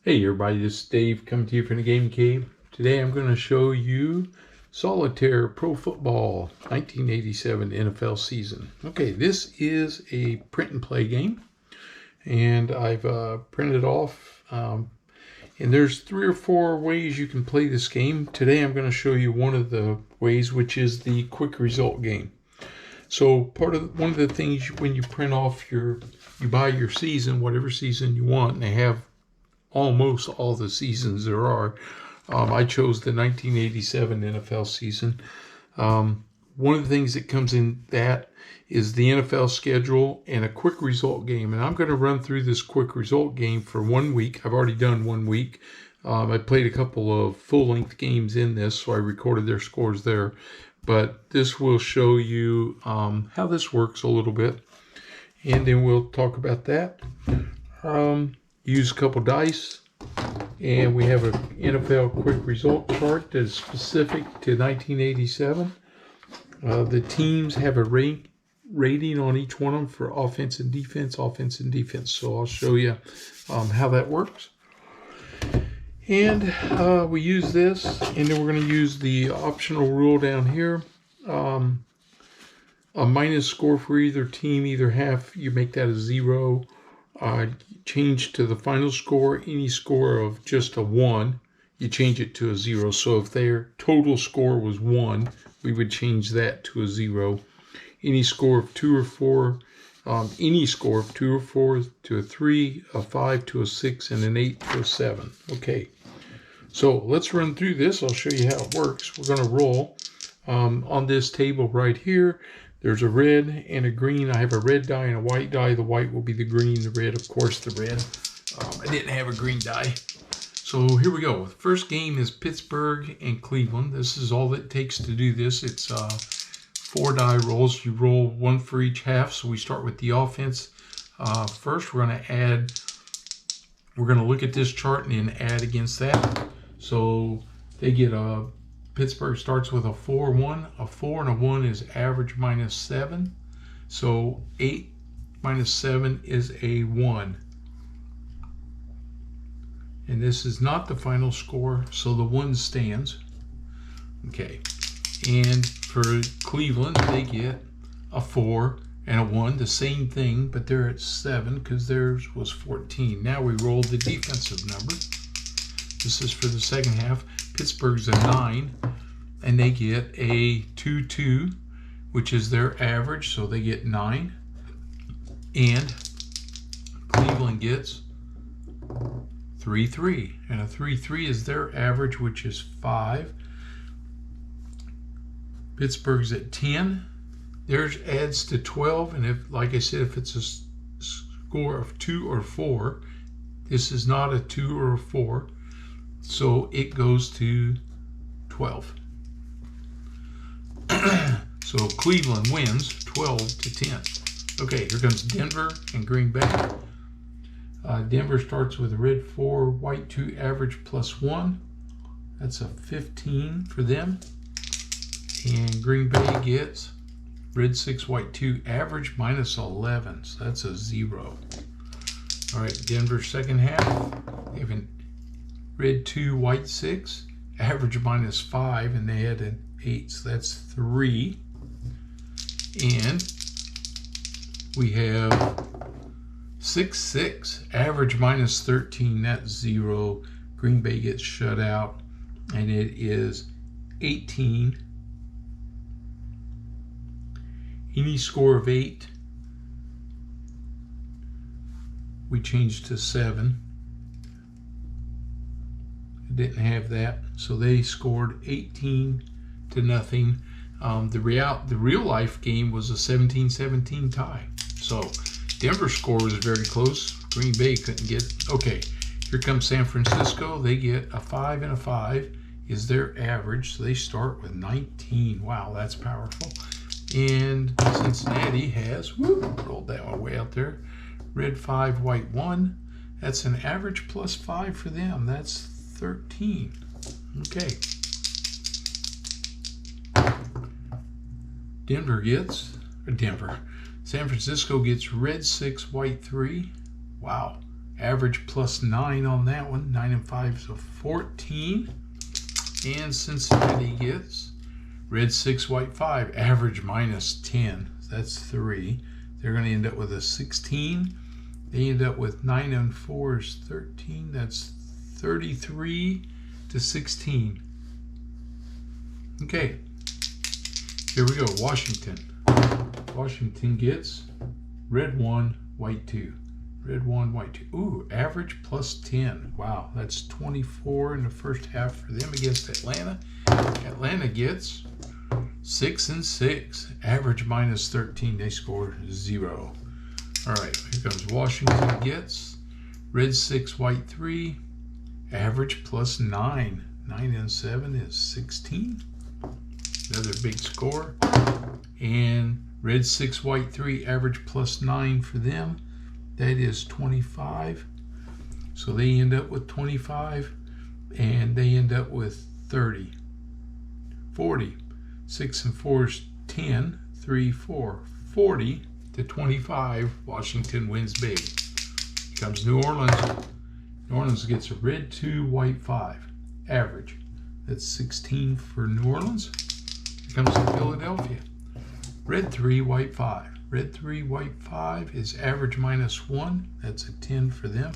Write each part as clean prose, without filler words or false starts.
Hey everybody, this is Dave coming to you from the Game Cave. Today I'm going to show you Solitaire Pro Football 1987 NFL season. Okay, this is a print and play game, and I've printed it off. And there's 3 or 4 ways you can play this game. Today I'm going to show you one of the ways, which is the quick result game. So one of the things when you print off you buy your season, whatever season you want, and they have almost all the seasons there are. I chose the 1987 NFL season. One of the things that comes in that is the NFL schedule and a quick result game. And I'm going to run through this quick result game for 1 week. I've already done 1 week. I played a couple of full-length games in this, so I recorded their scores there. But this will show you how this works a little bit. And then we'll talk about that. Use a couple dice, and we have an NFL quick result chart that is specific to 1987. The teams have a rating on each one of them for offense and defense. So I'll show you how that works. And we use this, and then we're going to use the optional rule down here. A minus score for either team, either half, you make that a 0. Change to the final score. Any score of just a 1, you change it to a 0. So if their total score was 1, we would change that to a 0. Any score of 2 or 4, any score of 2 or 4 to a 3, a 5 to a 6, and an 8 to a 7. Okay, so let's run through this. I'll show you how it works. We're going to roll on this table right here. There's a red and a green. I have a red die and a white die. The white will be the green, the red, of course, the red. I didn't have a green die. So here we go. The first game is Pittsburgh and Cleveland. This is all it takes to do this. It's 4 die rolls. You roll 1 for each half. So we start with the offense. First, we're going to look at this chart and then add against that. So they get Pittsburgh starts with a 4-1. A 4 and a 1 is average minus 7. So 8 minus 7 is a 1. And this is not the final score, so the 1 stands. Okay. And for Cleveland, they get a 4 and a 1, the same thing, but they're at 7 because theirs was 14. Now we roll the defensive number. This is for the second half. Pittsburgh's a 9, and they get a 2-2, which is their average, so they get 9. And Cleveland gets 3-3, and a 3-3 is their average, which is 5. Pittsburgh's at 10. Theirs adds to 12, and if, like I said, if it's a score of 2 or 4, this is not a 2 or a 4. So it goes to 12. So Cleveland wins 12-10. Okay, here comes Denver and Green Bay. Denver starts with a red 4, white 2, average plus 1. That's a 15 for them. And Green Bay gets red 6, white 2, average minus 11. So that's a 0. All right, Denver's second half. They have an red 2, white 6, average minus 5, and they had an 8, so that's 3. And we have 6-6, average minus 13, that's 0. Green Bay gets shut out, and it is 18. Any score of 8, we change to 7. Didn't have that, so they scored 18-0. The real life game was a 17-17 tie. So Denver's score was very close. Green Bay couldn't get it. Okay, here comes San Francisco. They get a 5 and a 5 is their average, so they start with 19. Wow, that's powerful. And Cincinnati has rolled that one way out there. Red 5, white 1. That's an average plus 5 for them. That's 13. Okay. San Francisco gets red 6, white 3. Wow. average plus 9 on that one. 9 and 5 is a 14. And Cincinnati gets red 6, white 5, average minus 10. That's 3. They're going to end up with a 16. They end up with 9 and 4 is 13. That's 33 to 16. Okay, here we go. Washington. Washington gets red 1, white 2. Red 1, white 2. Ooh, average plus 10. Wow, that's 24 in the first half for them against Atlanta. Atlanta gets 6 and 6. Average minus 13. They score 0. All right, here comes Washington gets red 6, white 3. Average plus 9. 9 and 7 is 16. Another big score. And red 6, white 3. Average plus 9 for them. That is 25. So they end up with 25. And they end up with 30. 40. 6 and 4 is 10. 3, 4. 40 to 25. Washington wins big. Here comes New Orleans. New Orleans gets a red 2, white 5. Average. That's 16 for New Orleans. Here comes Philadelphia. Red 3, white 5. Red 3, white 5 is average minus 1. That's a 10 for them.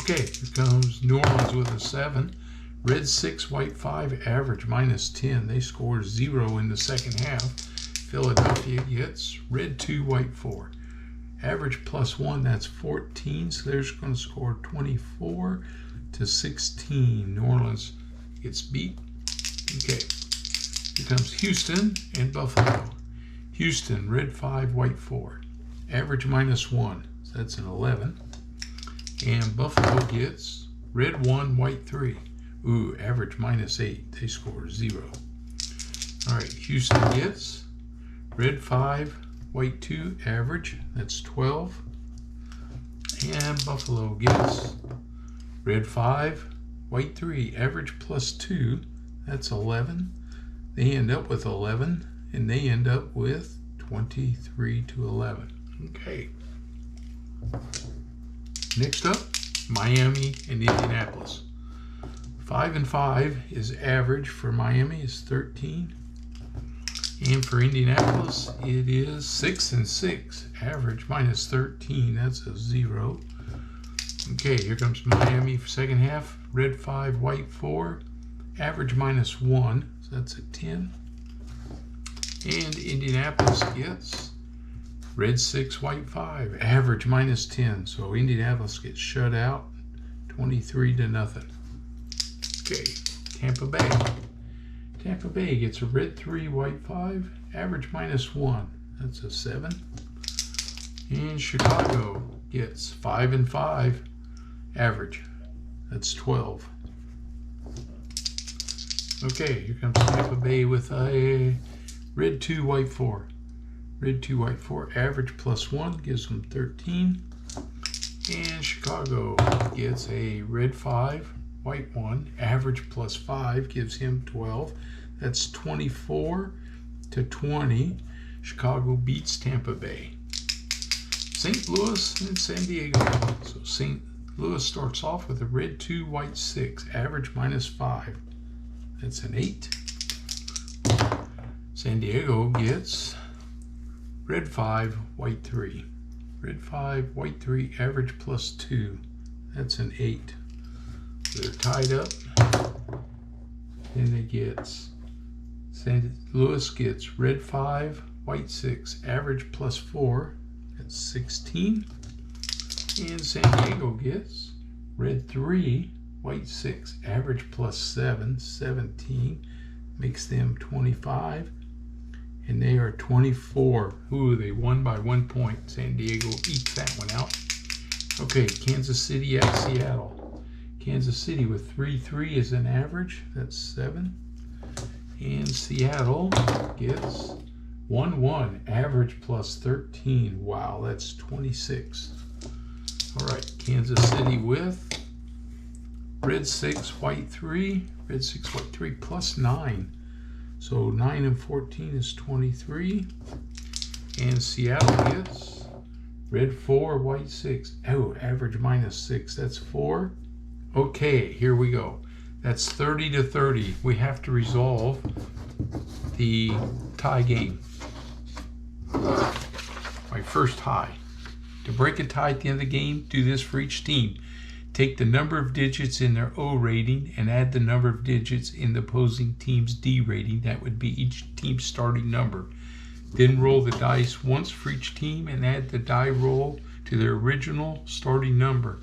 Okay, here comes New Orleans with a 7. Red 6, white 5, average minus 10. They score 0 in the second half. Philadelphia gets red 2, white 4. Average plus 1, that's 14. So they're just going to score 24 to 16. New Orleans gets beat. Okay, here comes Houston and Buffalo. Houston, red 5, white 4. Average minus 1, so that's an 11. And Buffalo gets red 1, white 3. Ooh, average minus 8. They score 0. All right, Houston gets red 5, white 2, average. That's 12. And Buffalo gets red 5, white 3, average plus 2. That's 11. They end up with 11. And they end up with 23 to 11. Okay. Next up, Miami and Indianapolis. 5 and 5 is average for Miami is 13. And for Indianapolis, it is 6 and 6. Average minus 13. That's a 0. Okay, here comes Miami for second half. Red 5, white 4. Average minus 1. So that's a 10. And Indianapolis gets red 6, white 5. Average minus 10. So Indianapolis gets shut out 23 to nothing. Okay, Tampa Bay. Tampa Bay gets a red 3, white 5. Average minus 1. That's a 7. And Chicago gets 5 and 5. Average. That's 12. Okay, here comes Tampa Bay with a red 2, white 4. Red 2, white 4. Average plus 1 gives them 13. And Chicago gets a red 5, white 1. Average plus 5 gives him 12. That's 24 to 20. Chicago beats Tampa Bay. St. Louis and San Diego. So St. Louis starts off with a red 2, white 6. Average minus 5. That's an 8. San Diego gets red 5, white 3. Red 5, white 3, average plus 2. That's an 8. They're tied up. Then they get St. Louis gets red 5, white 6, average plus 4. That's 16. And San Diego gets red 3, white 6, average plus 7, 17. Makes them 25. And they are 24. Ooh, they won by 1 point. San Diego eked that one out. Okay, Kansas City at Seattle. Kansas City with 3-3 is an average. That's 7. And Seattle gets 1-1. Average plus 13. Wow, that's 26. All right, Kansas City with red 6, white 3. Red 6, white 3 plus 9. So 9 and 14 is 23. And Seattle gets Red 4, white 6. Oh, average -6. That's 4. Okay, here we go. That's 30 to 30. We have to resolve the tie game. My first tie. To break a tie at the end of the game, do this for each team. Take the number of digits in their O rating and add the number of digits in the opposing team's D rating. That would be each team's starting number. Then roll the dice once for each team and add the die roll to their original starting number.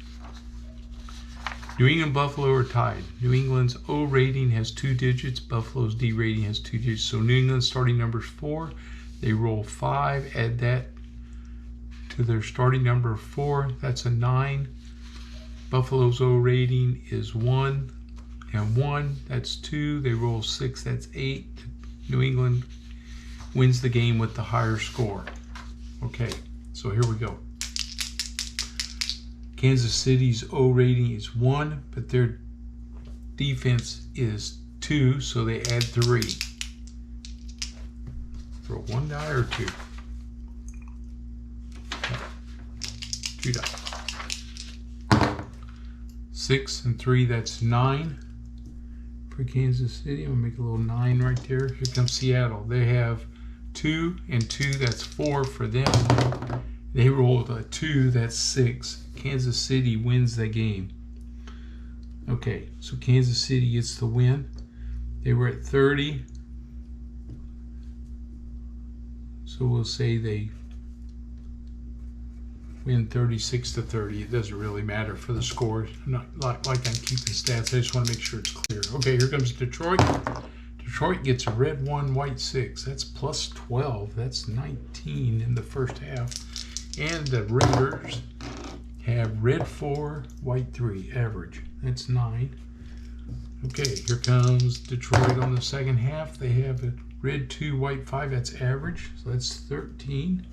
New England, Buffalo are tied. New England's O rating has 2 digits. Buffalo's D rating has 2 digits. So New England's starting number is 4. They roll 5. Add that to their starting number of 4. That's a 9. Buffalo's O rating is 1 and 1. That's 2. They roll 6. That's 8. New England wins the game with the higher score. Okay, so here we go. Kansas City's O rating is 1, but their defense is 2, so they add 3. Throw 1 die or 2? 2 die. 6 and 3, that's 9 for Kansas City. I'm gonna make a little 9 right there. Here comes Seattle. They have 2 and 2, that's 4 for them. They rolled a 2, that's 6. Kansas City wins the game. Okay, so Kansas City gets the win. They were at 30. So we'll say they win 36 to 30. It doesn't really matter for the scores. I'm not like I'm keeping stats. I just want to make sure it's clear. Okay, here comes Detroit. Detroit gets a red 1, white 6. That's plus 12. That's 19 in the first half. And the Raiders have red 4, white 3, average. That's 9. Okay, here comes Detroit on the second half. They have a red 2, white 5, that's average. So that's 13.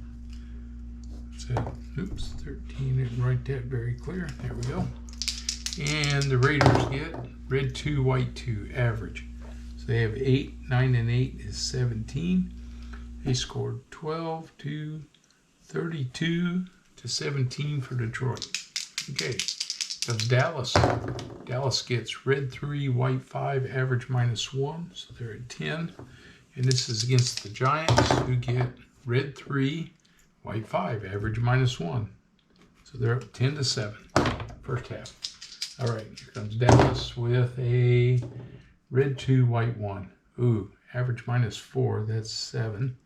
So, oops, 13, didn't write that very clear. There we go. And the Raiders get red 2, white 2, average. So they have 8, 9 and 8 is 17. They scored 12 to 32 to 17 for Detroit. Okay, that's Dallas. Dallas gets red 3, white 5, average -1, so they're at 10. And this is against the Giants, who get red 3, white 5, average -1. So they're up 10 to 7, first half. All right, here comes Dallas with a red 2, white 1. Ooh, average -4, that's 7.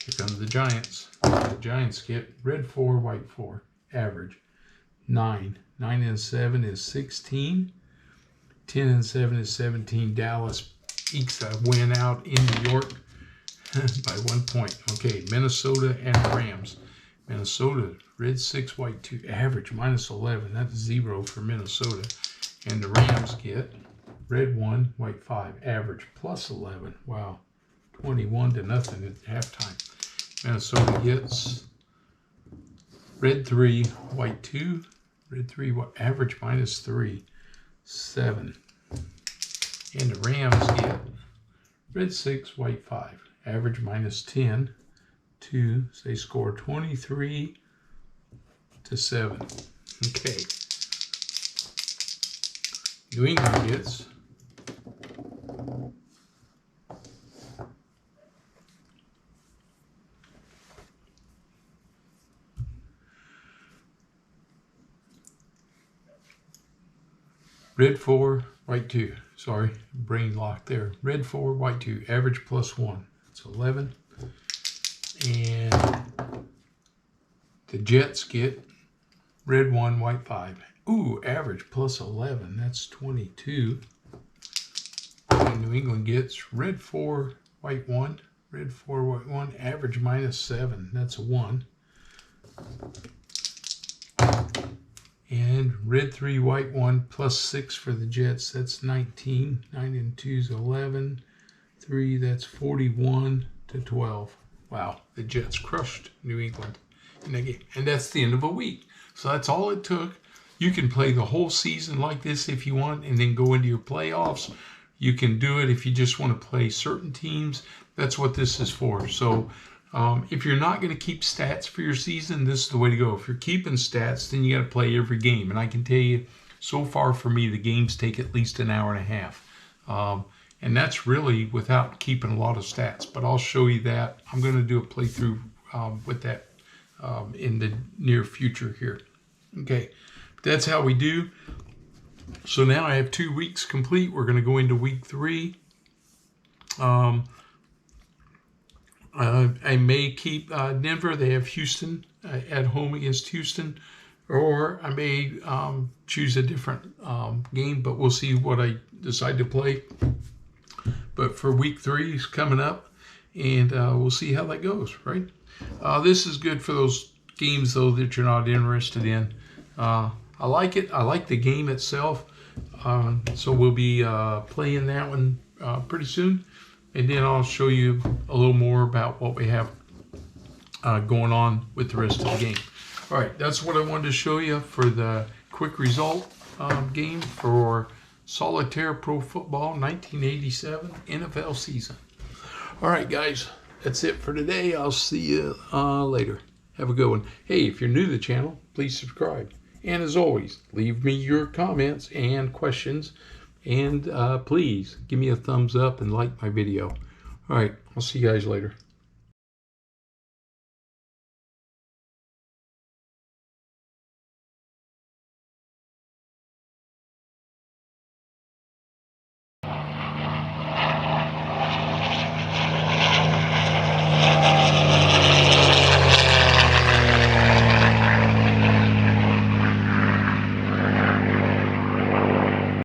Here comes the Giants. The Giants get red 4, white 4, average 9. 9 and 7 is 16. 10 and 7 is 17. Dallas ekes a win out in New York by 1 point. Okay, Minnesota and Rams. Minnesota, red 6, white 2, average -11. That's 0 for Minnesota. And the Rams get red 1, white 5, average +11. Wow, 21 to nothing at halftime. Minnesota gets red 3, white 2, red 3, average -3, 7. And the Rams get red 6, white 5, average -10, 2. So they score 23 to 7. Okay. New England gets red 4, white 2. Sorry, brain lock there. Red 4, white 2. Average +1. That's 11. And the Jets get red 1, white 5. Ooh, average +11. That's 22. And New England gets red 4, white 1. Red 4, white 1. Average -7. That's a 1. And red 3, white 1, +6 for the Jets. That's 19. 9 and 2 is 11. 3, that's 41 to 12. Wow, the Jets crushed New England in that game. And that's the end of a week. So that's all it took. You can play the whole season like this if you want and then go into your playoffs. You can do it if you just want to play certain teams. That's what this is for. So If you're not going to keep stats for your season, this is the way to go. If you're keeping stats, then you got to play every game. And I can tell you, so far for me, the games take at least an hour and a half. And that's really without keeping a lot of stats. But I'll show you that. I'm going to do a playthrough with that in the near future here. Okay, that's how we do. So now I have 2 weeks complete. We're going to go into week 3. I may keep Denver. They have Houston at home against Houston. Or I may choose a different game, but we'll see what I decide to play. But for week 3 is coming up, and we'll see how that goes, right? This is good for those games, though, that you're not interested in. I like it. I like the game itself. So we'll be playing that one pretty soon. And then I'll show you a little more about what we have going on with the rest of the game. All right, that's what I wanted to show you for the quick result game for Solitaire Pro Football 1987 NFL season. All right, guys, that's it for today. I'll see you later. Have a good one. Hey, if you're new to the channel, please subscribe. And as always, leave me your comments and questions. And please give me a thumbs up and like my video. All right, I'll see you guys later.